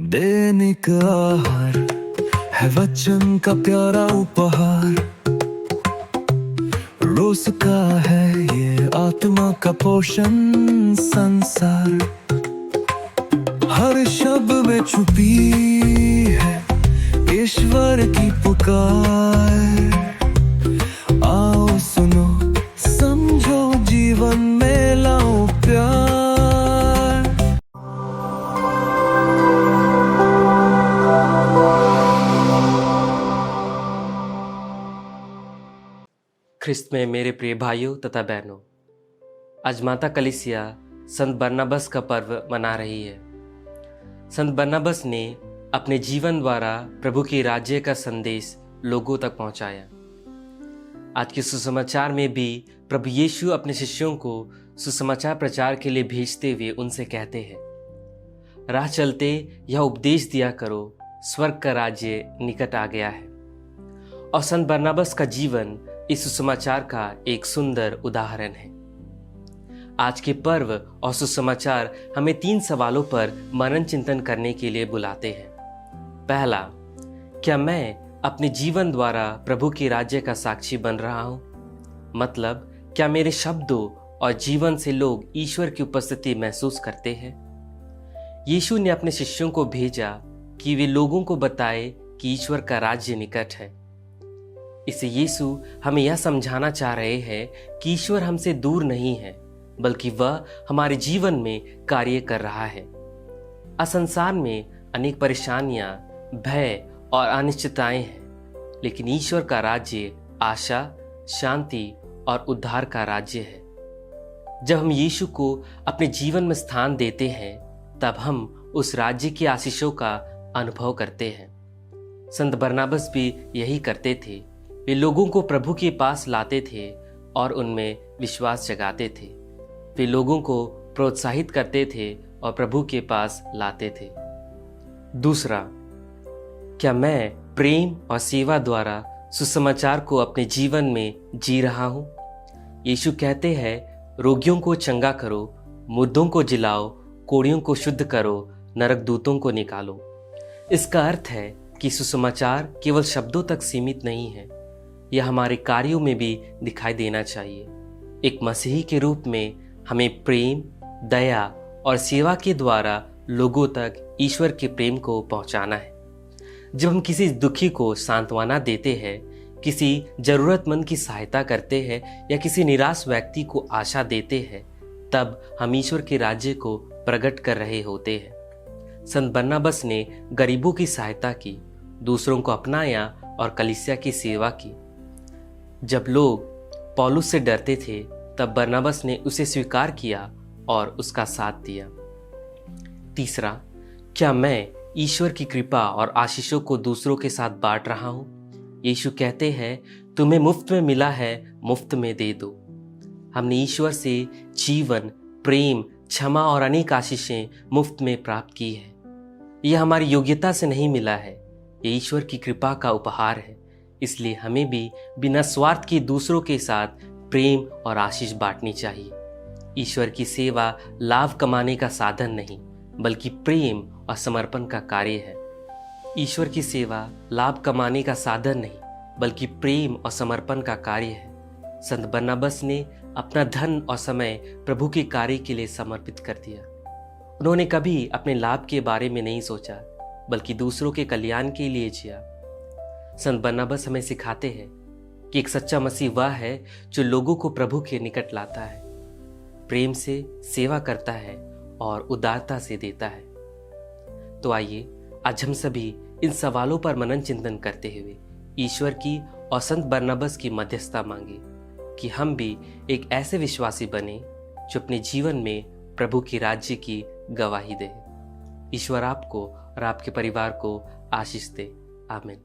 दैनिक आहार है वचन का प्यारा उपहार। रोज का है ये आत्मा का पोषण संसार। हर शब्द में छुपी है ईश्वर की पुकार। आओ सुनो समझो जीवन में लाओ प्यार। ख्रिस्त में मेरे प्रिय भाइयों तथा बहनों, आज माता कलीसिया संत बरनबास का पर्व मना रही है। संत बरनबास ने अपने जीवन द्वारा प्रभु के राज्य का संदेश लोगों तक पहुंचाया। आज के सुसमाचार में भी प्रभु यीशु अपने शिष्यों को सुसमाचार प्रचार के लिए भेजते हुए उनसे कहते हैं, राह चलते यह उपदेश दिया करो, स्वर्ग का राज्य निकट आ गया है। और संत बरनबास का जीवन इस सुसमाचार का एक सुंदर उदाहरण है। आज के पर्व और सुसमाचार हमें 3 सवालों पर मनन चिंतन करने के लिए बुलाते हैं। पहला, क्या मैं अपने जीवन द्वारा प्रभु के राज्य का साक्षी बन रहा हूं? मतलब, क्या मेरे शब्दों और जीवन से लोग ईश्वर की उपस्थिति महसूस करते हैं? यीशु ने अपने शिष्यों को भेजा कि वे लोगों को बताए कि ईश्वर का राज्य निकट है। इसे यीशु हमें यह समझाना चाह रहे हैं कि ईश्वर हमसे दूर नहीं है, बल्कि वह हमारे जीवन में कार्य कर रहा है। आज संसार में अनेक परेशानियां, भय और अनिश्चितताएं हैं, लेकिन ईश्वर का राज्य आशा, शांति और उद्धार का राज्य है। जब हम यीशु को अपने जीवन में स्थान देते हैं, तब हम उस राज्य की आशीषों का अनुभव करते हैं। संत बरनबास भी यही करते थे। वे लोगों को प्रभु के पास लाते थे और उनमें विश्वास जगाते थे। वे लोगों को प्रोत्साहित करते थे और प्रभु के पास लाते थे। दूसरा, क्या मैं प्रेम और सेवा द्वारा सुसमाचार को अपने जीवन में जी रहा हूं? यीशु कहते हैं, रोगियों को चंगा करो, मुर्दों को जिलाओ, कोढ़ियों को शुद्ध करो, नरक दूतों को निकालो। इसका अर्थ है कि सुसमाचार केवल शब्दों तक सीमित नहीं है, यह हमारे कार्यों में भी दिखाई देना चाहिए। एक मसीही के रूप में हमें प्रेम, दया और सेवा के द्वारा लोगों तक ईश्वर के प्रेम को पहुंचाना है। जब हम किसी दुखी को सांत्वना देते हैं, किसी जरूरतमंद की सहायता करते हैं या किसी निराश व्यक्ति को आशा देते हैं, तब हम ईश्वर के राज्य को प्रकट कर रहे होते हैं। संत बरनबास ने गरीबों की सहायता की, दूसरों को अपनाया और कलीसिया की सेवा की। जब लोग पौलुस से डरते थे, तब बरनबास ने उसे स्वीकार किया और उसका साथ दिया। तीसरा, क्या मैं ईश्वर की कृपा और आशीषों को दूसरों के साथ बांट रहा हूं? यीशु कहते हैं, तुम्हें मुफ्त में मिला है, मुफ्त में दे दो। हमने ईश्वर से जीवन, प्रेम, क्षमा और अनेक आशीषें मुफ्त में प्राप्त की है। यह हमारी योग्यता से नहीं मिला है, यह ईश्वर की कृपा का उपहार है। इसलिए हमें भी बिना स्वार्थ के दूसरों के साथ प्रेम और आशीष बांटनी चाहिए। ईश्वर की सेवा लाभ कमाने का साधन नहीं, बल्कि प्रेम और समर्पण का कार्य है। ईश्वर की सेवा लाभ कमाने का साधन नहीं, बल्कि प्रेम और समर्पण का कार्य है। संत बरनबास ने अपना धन और समय प्रभु के कार्य के लिए समर्पित कर दिया। उन्होंने कभी अपने लाभ के बारे में नहीं सोचा, बल्कि दूसरों के कल्याण के लिए जिया। संत बरनबास हमें सिखाते हैं कि एक सच्चा मसीह वह है जो लोगों को प्रभु के निकट लाता है, प्रेम से सेवा करता है और उदारता से देता है। तो आइए आज हम सभी इन सवालों पर मनन चिंतन करते हुए ईश्वर की और संत बरनबास की मध्यस्थता मांगे कि हम भी एक ऐसे विश्वासी बने जो अपने जीवन में प्रभु की राज्य की गवाही दे। ईश्वर आपको और आपके परिवार को आशीष दे। आमीन।